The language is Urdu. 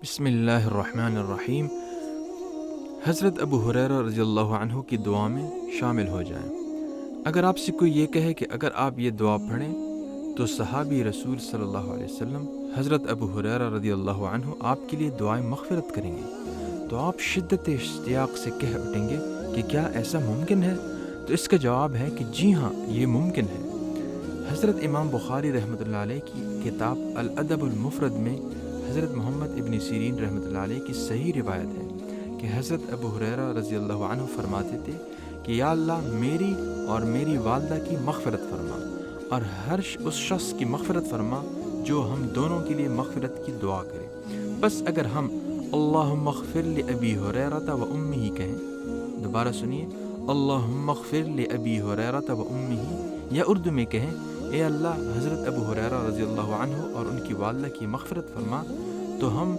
بسم اللہ الرحمن الرحیم۔ حضرت ابو ہریرہ رضی اللہ عنہ کی دعا میں شامل ہو جائیں۔ اگر آپ سے کوئی یہ کہے کہ اگر آپ یہ دعا پڑھیں تو صحابی رسول صلی اللہ علیہ وسلم حضرت ابو ہریرہ رضی اللہ عنہ آپ کے لیے دعائیں مغفرت کریں گے، تو آپ شدت اشتیاق سے کہہ اٹھیں گے کہ کیا ایسا ممکن ہے؟ تو اس کا جواب ہے کہ جی ہاں، یہ ممکن ہے۔ حضرت امام بخاری رحمۃ اللہ علیہ کی کتاب الادب المفرد میں حضرت محمد ابن سیرین رحمۃ اللہ علیہ کی صحیح روایت ہے کہ حضرت ابو ہریرہ رضی اللہ عنہ فرماتے تھے کہ یا اللہ میری اور میری والدہ کی مغفرت فرما، اور ہر اس شخص کی مغفرت فرما جو ہم دونوں کے لیے مغفرت کی دعا کرے۔ بس اگر ہم اللہم اغفر لأبی ہریرہ و امہ کہیں، دوبارہ سنیے، اللہم اغفر لأبی ہریرہ و امہ، یا اردو میں کہیں اے اللہ حضرت ابو ہریرہ رضی اللہ عنہ اور ان کی والدہ کی مغفرت فرما، تو ہم